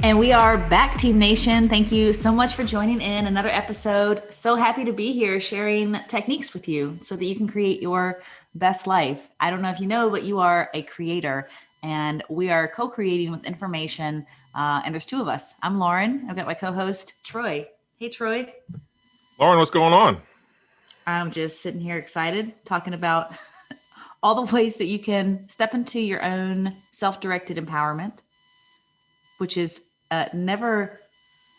And we are back, Team Nation. Thank you so much for joining in another episode. So happy to be here sharing techniques with you so that you can create your best life. I don't know if you know, but you are a creator and we are co-creating with information. And there's two of us. I'm Lauren. I've got my co-host, Troy. Hey, Troy. Lauren, what's going on? I'm just sitting here excited talking about all the ways that you can step into your own self-directed empowerment, which is never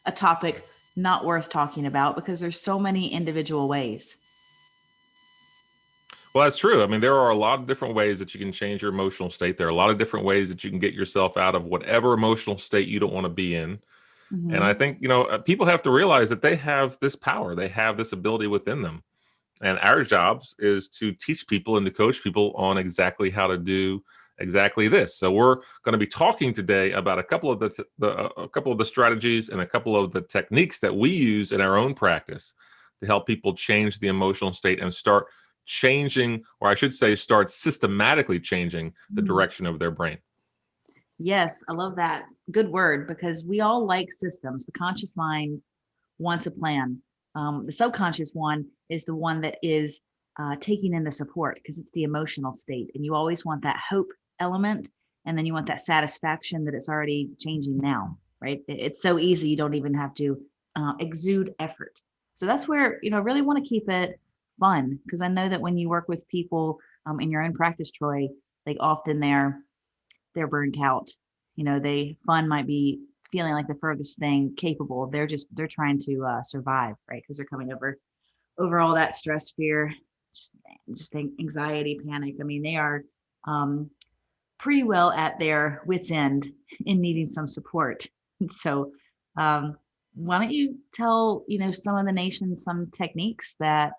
a topic not worth talking about because there's so many individual ways. Well, that's true. I mean, there are a lot of different ways that you can change your emotional state. There are a lot of different ways that you can get yourself out of whatever emotional state you don't want to be in. And I Mm-hmm. think, people have to realize that they have this power, they have this ability within them. And our jobs is to teach people and to coach people on exactly how to do exactly this. So we're going to be talking today about a couple of a couple of the strategies and a couple of the techniques that we use in our own practice to help people change the emotional state and start changing, or I should say, start systematically changing the direction of their brain. Yes, I love that. Good word, because we all like systems. The conscious mind wants a plan. The subconscious one is the one that is taking in the support because it's the emotional state. And you always want that hope element. And then you want that satisfaction that it's already changing now, right? It's so easy. You don't even have to exude effort. So that's where, I really want to keep it fun because I know that when you work with people in your own practice, Troy, like often they're burnt out. They fun might be feeling like the furthest thing capable. They're trying to survive, right? Because they're coming over all that stress, fear, just, just anxiety, panic. I mean, they are um, pretty well at their wits' end in needing some support. So, um, why don't you tell some of the nations some techniques that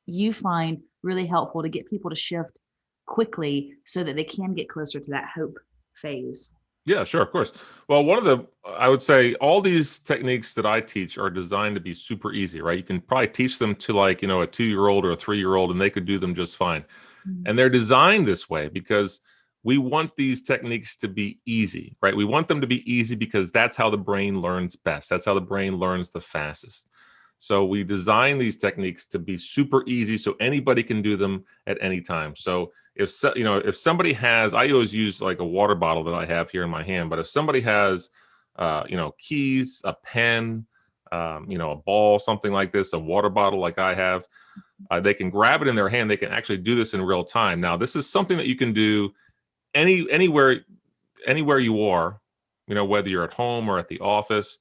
you find really helpful to get people to shift quickly so that they can get closer to that hope phase. Yeah, sure, of course. Well, I would say all these techniques that I teach are designed to be super easy, right? You can probably teach them to like, a 2-year-old or a 3-year-old, and they could do them just fine. Mm. And they're designed this way because we want these techniques to be easy, right? We want them to be easy because that's how the brain learns best. That's how the brain learns the fastest. So we design these techniques to be super easy so anybody can do them at any time. So if somebody has, I always use like a water bottle that I have here in my hand, but if somebody has keys, a pen, a ball, something like this, a water bottle like I have, they can grab it in their hand. They can actually do this in real time. Now, this is something that you can do anywhere you are, whether you're at home or at the office.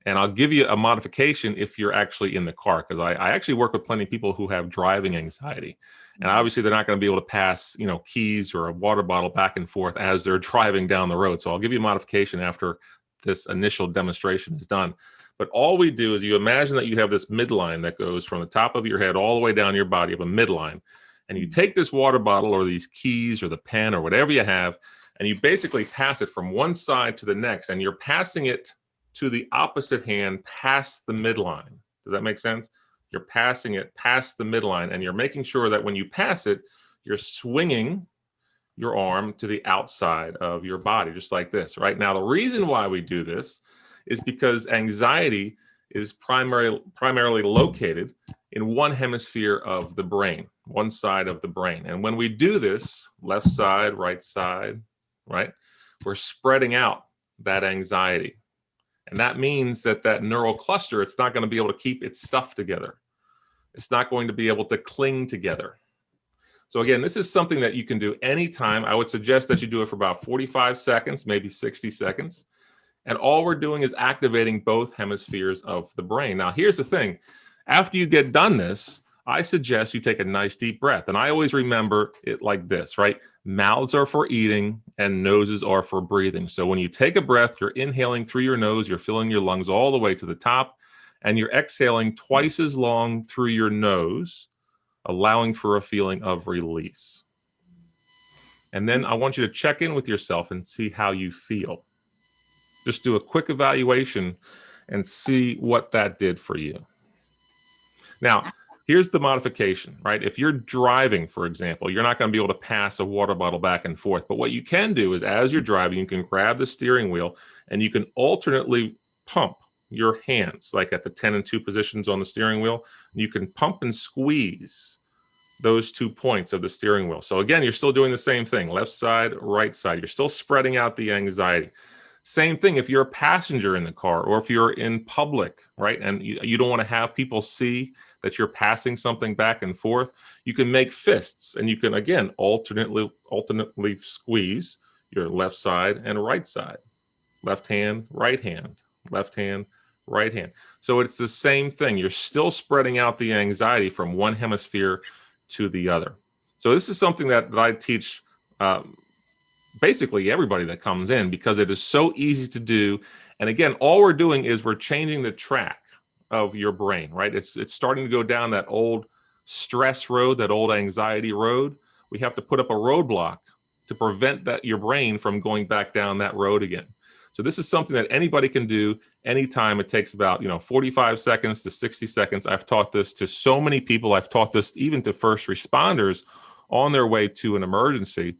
And I'll give you a modification if you're actually in the car, because I actually work with plenty of people who have driving anxiety. And obviously they're not going to be able to pass, keys or a water bottle back and forth as they're driving down the road. So I'll give you a modification after this initial demonstration is done. But all we do is you imagine that you have this midline that goes from the top of your head all the way down your body, of a midline. And you take this water bottle or these keys or the pen or whatever you have, and you basically pass it from one side to the next, and you're passing it to the opposite hand past the midline. Does that make sense? You're passing it past the midline, and you're making sure that when you pass it, you're swinging your arm to the outside of your body, just like this. Right now, the reason why we do this is because anxiety is primarily located in one hemisphere of the brain, one side of the brain. And when we do this, left side, right, we're spreading out that anxiety. And that means that neural cluster, it's not going to be able to keep its stuff together. It's not going to be able to cling together. So again, this is something that you can do anytime. I would suggest that you do it for about 45 seconds, maybe 60 seconds. And all we're doing is activating both hemispheres of the brain. Now, here's the thing. After you get done this, I suggest you take a nice deep breath. And I always remember it like this, right? Mouths are for eating and noses are for breathing. So when you take a breath, you're inhaling through your nose, you're filling your lungs all the way to the top, and you're exhaling twice as long through your nose, allowing for a feeling of release. And then I want you to check in with yourself and see how you feel. Just do a quick evaluation and see what that did for you. Now, Here's the modification, right? If you're driving, for example, you're not going to be able to pass a water bottle back and forth. But what you can do is as you're driving, you can grab the steering wheel and you can alternately pump your hands, like at the 10 and 2 positions on the steering wheel. You can pump and squeeze those 2 points of the steering wheel. So again, you're still doing the same thing, left side, right side. You're still spreading out the anxiety. Same thing if you're a passenger in the car or if you're in public, right? And you don't want to have people see that you're passing something back and forth. You can make fists and you can, again, alternately squeeze your left side and right side. Left hand, right hand, left hand, right hand. So it's the same thing. You're still spreading out the anxiety from one hemisphere to the other. So this is something that I teach basically everybody that comes in because it is so easy to do. And again, all we're doing is we're changing the track of your brain, right? It's starting to go down that old stress road, that old anxiety road. We have to put up a roadblock to prevent that your brain from going back down that road again. So this is something that anybody can do anytime. It takes about 45 seconds to 60 seconds. I've taught this to so many people. I've taught this even to first responders on their way to an emergency.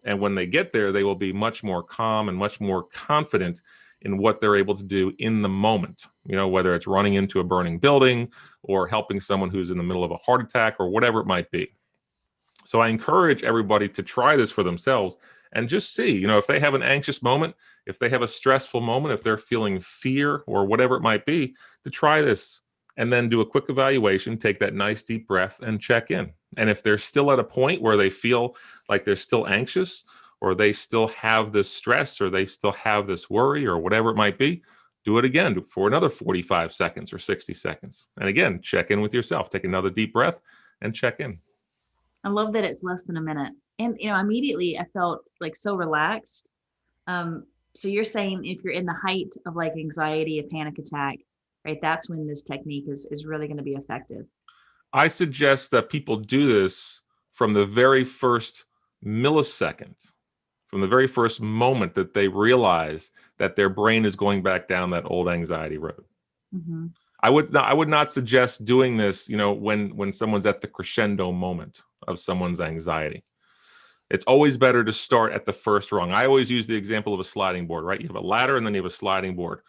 And when they get there, they will be much more calm and much more confident in what they're able to do in the moment, whether it's running into a burning building or helping someone who's in the middle of a heart attack or whatever it might be. So I encourage everybody to try this for themselves and just see, if they have an anxious moment, if they have a stressful moment, if they're feeling fear or whatever it might be, to try this and then do a quick evaluation, take that nice deep breath and check in. And if they're still at a point where they feel like they're still anxious or they still have this stress or they still have this worry or whatever it might be, do it again for another 45 seconds or 60 seconds. And again, check in with yourself. Take another deep breath and check in. I love that it's less than a minute. And, immediately I felt like so relaxed. So you're saying if you're in the height of like anxiety, a panic attack, right, that's when this technique is really going to be effective. I suggest that people do this from the very first millisecond, from the very first moment that they realize that their brain is going back down that old anxiety road. Mm-hmm. I would not suggest doing this, when someone's at the crescendo moment of someone's anxiety. It's always better to start at the first rung. I always use the example of a sliding board, right? You have a ladder and then you have a sliding board.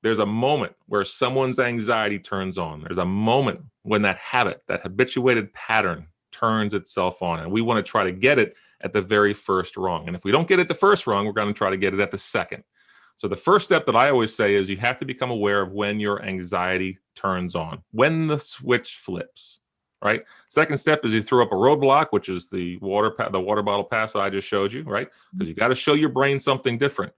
There's a moment where someone's anxiety turns on. There's a moment when that habit, that habituated pattern turns itself on. And we want to try to get it at the very first rung. And if we don't get it the first rung, we're going to try to get it at the second. So the first step that I always say is you have to become aware of when your anxiety turns on, when the switch flips, right? Second step is you throw up a roadblock, which is the water bottle pass that I just showed you, right? Because you got to show your brain something different.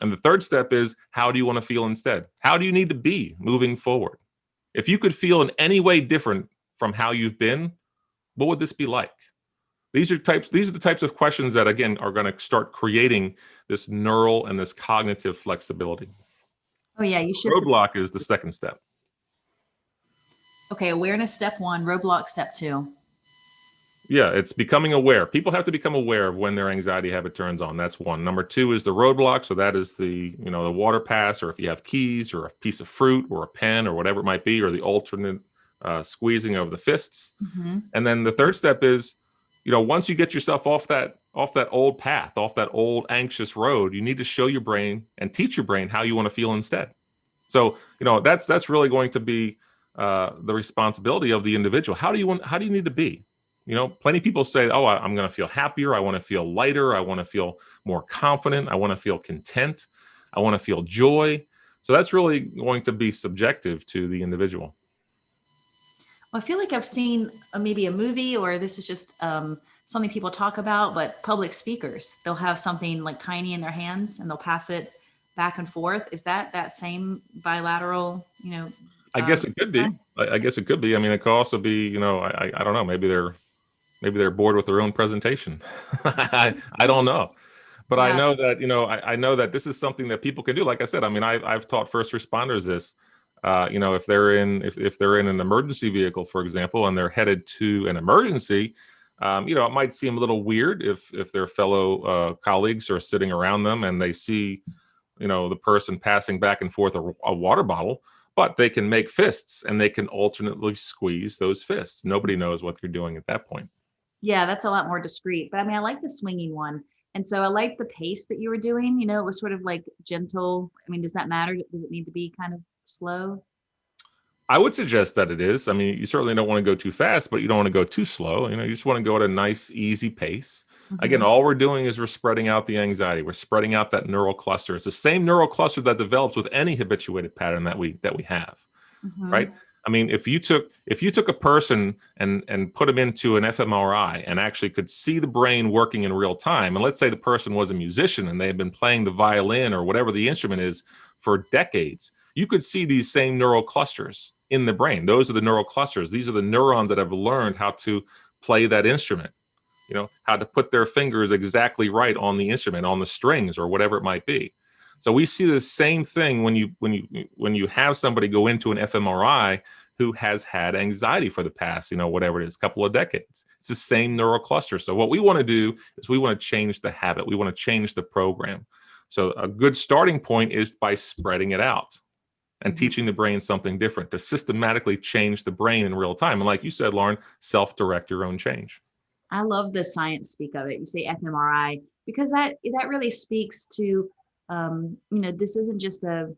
And the third step is, how do you want to feel instead? How do you need to be moving forward? If you could feel in any way different from how you've been, what would this be like? These are the types of questions that, again, are going to start creating this neural and this cognitive flexibility. Oh yeah, you should. Roadblock is the second step. Okay, awareness step 1, roadblock step 2. Yeah, it's becoming aware. People have to become aware of when their anxiety habit turns on. That's one. Number 2 is the roadblock. So that is the water pass, or if you have keys or a piece of fruit or a pen or whatever it might be, or the alternate squeezing of the fists. Mm-hmm. And then the third step is, once you get yourself off that old path, off that old anxious road, you need to show your brain and teach your brain how you want to feel instead. So, that's really going to be the responsibility of the individual. How do you need to be? Plenty of people say, oh, I'm going to feel happier. I want to feel lighter. I want to feel more confident. I want to feel content. I want to feel joy. So that's really going to be subjective to the individual. Well, I feel like I've seen maybe a movie, or this is just something people talk about, but public speakers, they'll have something like tiny in their hands and they'll pass it back and forth. Is that same bilateral, I guess it could be. I guess it could be. I mean, it could also be, I don't know, maybe they're bored with their own presentation. I don't know. But yeah. I know that this is something that people can do. Like I said, I mean, I've taught first responders this. If they're in an emergency vehicle, for example, and they're headed to an emergency, it might seem a little weird if their fellow colleagues are sitting around them and they see, the person passing back and forth a water bottle. but they can make fists and they can alternately squeeze those fists. Nobody knows what you're doing at that point. Yeah, that's a lot more discreet. But I mean, I like the swinging one. And so I like the pace that you were doing. It was sort of like gentle. I mean, does that matter? Does it need to be kind of slow? I would suggest that it is. I mean, you certainly don't want to go too fast, but you don't want to go too slow. You just want to go at a nice, easy pace. Again, Hmm. all we're doing is we're spreading out the anxiety. We're spreading out that neural cluster. It's the same neural cluster that develops with any habituated pattern that we have, right? Hmm. I mean, if you took a person and put them into an fMRI and actually could see the brain working in real time, and let's say the person was a musician and they had been playing the violin or whatever the instrument is for decades, you could see these same neural clusters in the brain. Those are the neural clusters. These are the neurons that have learned how to play that instrument, how to put their fingers exactly right on the instrument, on the strings or whatever it might be. So we see the same thing when you have somebody go into an fMRI who has had anxiety for the past, whatever it is, couple of decades. It's the same neural cluster. So what we want to do is we want to change the habit. We want to change the program. So a good starting point is by spreading it out and Hmm. teaching the brain something different to systematically change the brain in real time. And like you said, Lauren, self-direct your own change. I love the science speak of it. You say fMRI because that really speaks to, this isn't just a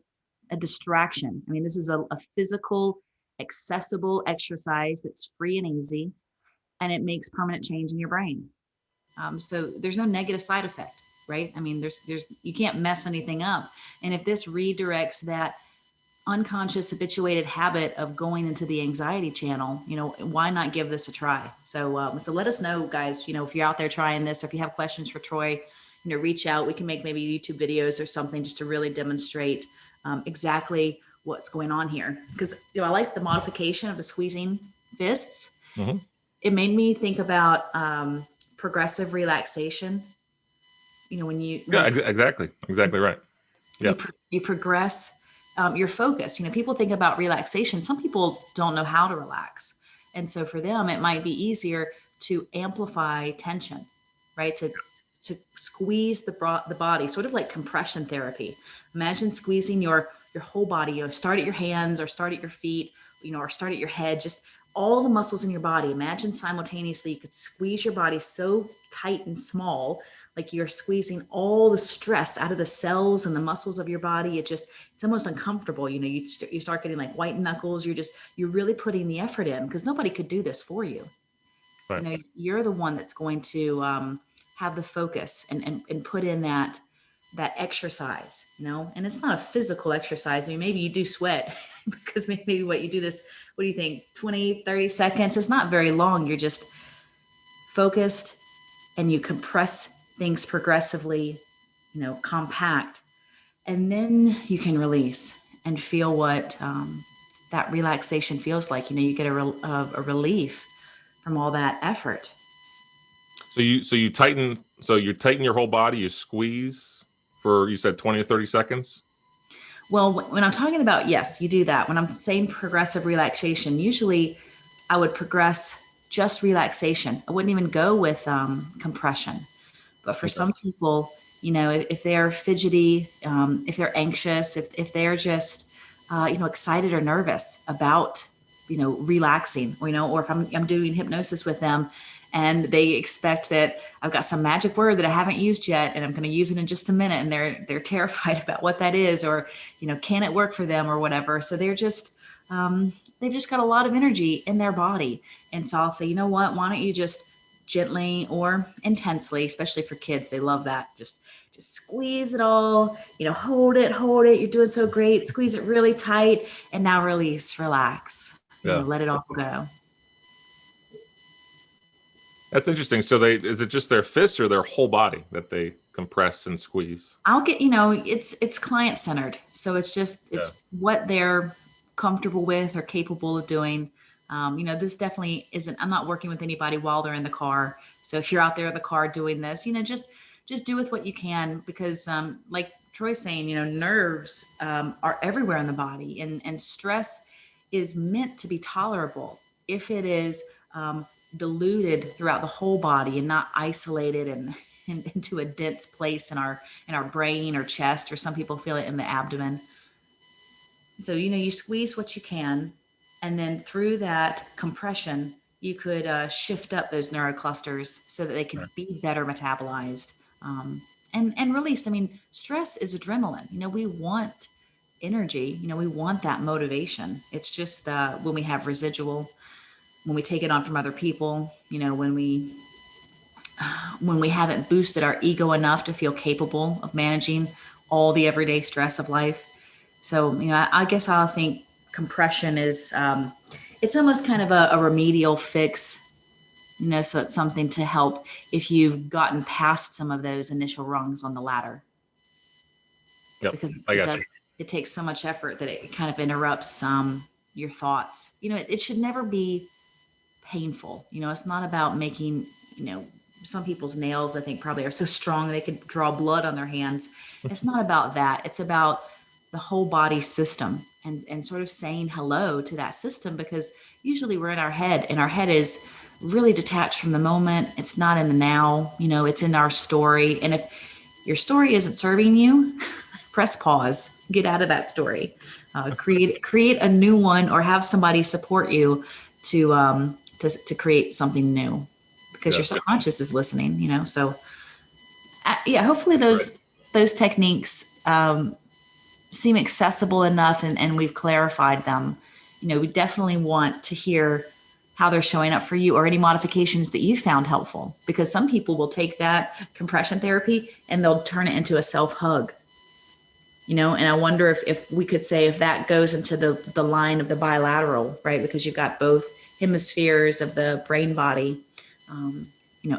distraction. I mean, this is a physical, accessible exercise that's free and easy, and it makes permanent change in your brain. So there's no negative side effect, right? I mean, there's you can't mess anything up. And if this redirects that unconscious habituated habit of going into the anxiety channel, why not give this a try? So let us know, guys, if you're out there trying this, or if you have questions for Troy, reach out. We can make maybe YouTube videos or something just to really demonstrate exactly what's going on here. Because, I like the modification of the squeezing fists. Mhm. It made me think about progressive relaxation. When Yeah, exactly right. Yeah. you progress your focus. People think about relaxation. Some people don't know how to relax, and so for them, it might be easier to amplify tension, right? To squeeze the body, sort of like compression therapy. Imagine squeezing your whole body. Start at your hands, or start at your feet, or start at your head. Just all the muscles in your body. Imagine simultaneously you could squeeze your body so tight and small, like you're squeezing all the stress out of the cells and the muscles of your body. It's almost uncomfortable. You start getting like white knuckles. You're really putting the effort in, because nobody could do this for you. Right. You're the one that's going to have the focus and put in that exercise, and it's not a physical exercise. I mean, maybe you do sweat because maybe what you do this, what do you think, 20-30 seconds? It's not very long. You're just focused, and you compress things progressively, compact, and then you can release and feel what that relaxation feels like. You get a relief from all that effort. So you tighten your whole body, you squeeze for, you said, 20 or 30 seconds. Well, when I'm talking about, yes, you do that. When I'm saying progressive relaxation, usually I would progress just relaxation. I wouldn't even go with compression. But for Okay. some people, if they're fidgety, if they're anxious, if they're just, excited or nervous about, relaxing, or if I'm doing hypnosis with them and they expect that I've got some magic word that I haven't used yet, and I'm going to use it in just a minute, and they're terrified about what that is, or, can it work for them or whatever. So they've just got a lot of energy in their body. And so I'll say, you know what, why don't you just gently or intensely, especially for kids, they love that. Just squeeze it all, hold it. You're doing so great. Squeeze it really tight. And now release, relax, Yeah. let it all go. That's interesting. So is it just their fists or their whole body that they compress and squeeze? I'll get, it's client centered. So Yeah. it's what they're comfortable with or capable of doing. This definitely isn't, I'm not working with anybody while they're in the car. So if you're out there in the car doing this, just do with what you can, because like Troy's saying, nerves are everywhere in the body, and stress is meant to be tolerable if it is diluted throughout the whole body and not isolated and into a dense place in our brain or chest, or some people feel it in the abdomen. So, you squeeze what you can, and then through that compression, you could shift up those neuroclusters so that they could Right. be better metabolized, and released. I mean, stress is adrenaline. We want energy. We want that motivation. It's just when we have residual, when we take it on from other people, when we haven't boosted our ego enough to feel capable of managing all the everyday stress of life. So, I guess I'll think compression is, it's almost kind of a remedial fix, so it's something to help if you've gotten past some of those initial rungs on the ladder, Yep. because I it got does, you. it takes so much effort that it kind of interrupts your thoughts. It should never be painful. It's not about making, some people's nails, I think, probably are so strong they could draw blood on their hands. It's not about that. It's about the whole body system, and sort of saying hello to that system, because usually we're in our head, and our head is really detached from the moment. It's not in the now, it's in our story. And if your story isn't serving you, press pause, get out of that story, create a new one, or have somebody support you to create something new, because your Yeah. subconscious is listening. So yeah, hopefully Right. those techniques seem accessible enough, and we've clarified them. We definitely want to hear how they're showing up for you, or any modifications that you found helpful, because some people will take that compression therapy and they'll turn it into a self hug. And I wonder if we could say, if that goes into the line of the bilateral, right? Because you've got both hemispheres of the brain body,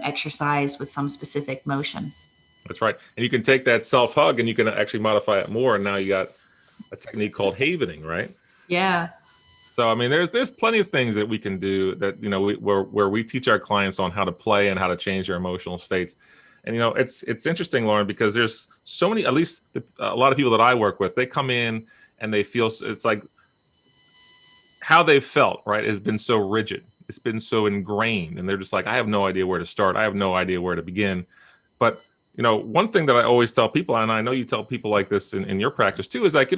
exercise with some specific motion. That's right. And you can take that self hug and you can actually modify it more. And now you got a technique called havening, right? Yeah. So I mean, there's plenty of things that we can do that where we teach our clients on how to play and how to change their emotional states. And it's interesting, Lauren, because there's so many. At least a lot of people that I work with, they come in and they feel it's like how they've felt, right, has been so rigid. It's been so ingrained, and they're just like, I have no idea where to start. I have no idea where to begin. But one thing that I always tell people, and I know you tell people like this in your practice too, is like,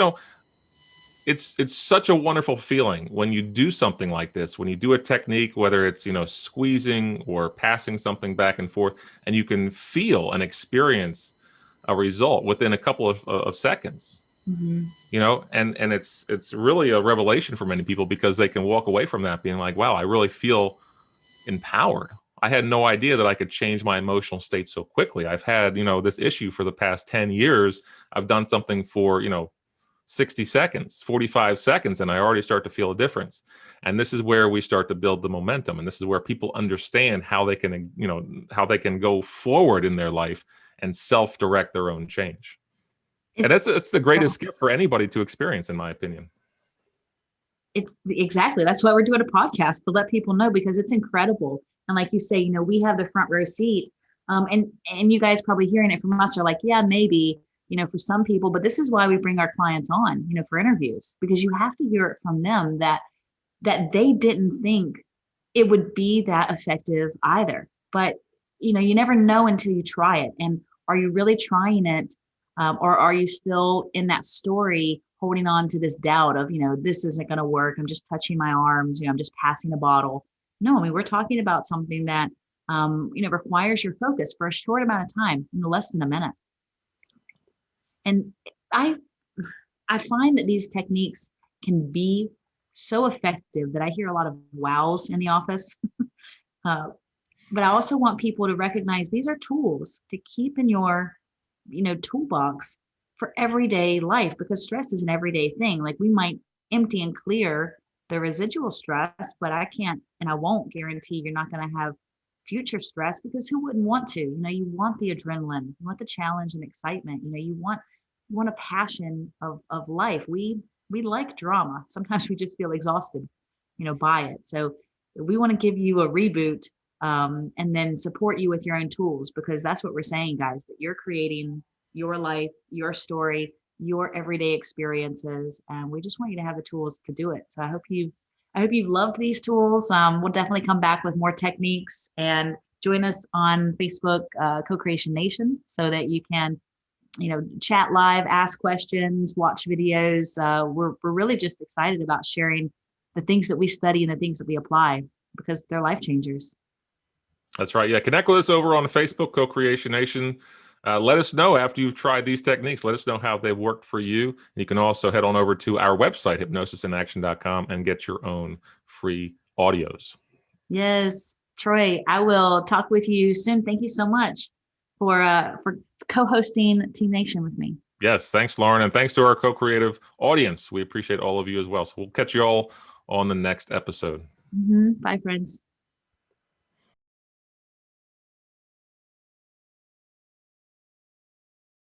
it's such a wonderful feeling when you do something like this, when you do a technique, whether it's squeezing or passing something back and forth, and you can feel and experience a result within a couple of seconds. Mm-hmm. And it's really a revelation for many people, because they can walk away from that being like, wow, I really feel empowered. I had no idea that I could change my emotional state so quickly. I've had this issue for the past 10 years. I've done something for 60 seconds, 45 seconds, and I already start to feel a difference. And this is where we start to build the momentum. And this is where people understand how they can, how they can go forward in their life and self-direct their own change. And It's it's the greatest gift for anybody to experience, in my opinion. it's exactly, that's why we're doing a podcast, to let people know, because it's incredible. And like you say, we have the front row seat. And you guys probably hearing it from us are like, yeah, maybe, for some people, but this is why we bring our clients on, for interviews, because you have to hear it from them that they didn't think it would be that effective either. But you never know until you try it. And are you really trying it, or are you still in that story, holding on to this doubt of, this isn't going to work, I'm just touching my arms, I'm just passing a bottle? No, I mean, we're talking about something that requires your focus for a short amount of time, less than a minute. And I I find that these techniques can be so effective that I hear a lot of wows in the office. Uh, but I also want people to recognize these are tools to keep in your, toolbox for everyday life, because stress is an everyday thing. Like, we might empty and clear the residual stress, but I can't and I won't guarantee you're not going to have future stress, because who wouldn't want to? You want the adrenaline, you want the challenge and excitement, you want a passion of life. We like drama. Sometimes we just feel exhausted, by it. So we want to give you a reboot, and then support you with your own tools, because that's what we're saying, guys, that you're creating your life, your story, your everyday experiences, and we just want you to have the tools to do it. So I hope you've loved these tools. We'll definitely come back with more techniques, and join us on Facebook, Co-Creation Nation, so that you can chat live, ask questions, watch videos. We're really just excited about sharing the things that we study and the things that we apply because they're life changers. That's right. Yeah. Connect with us over on Facebook, Co-Creation Nation. Let us know after you've tried these techniques. Let us know how they've worked for you. You can also head on over to our website, hypnosisinaction.com, and get your own free audios. Yes, Troy, I will talk with you soon. Thank you so much for co-hosting Team Nation with me. Yes. Thanks, Lauren. And thanks to our co-creative audience. We appreciate all of you as well. So we'll catch you all on the next episode. Bye, friends.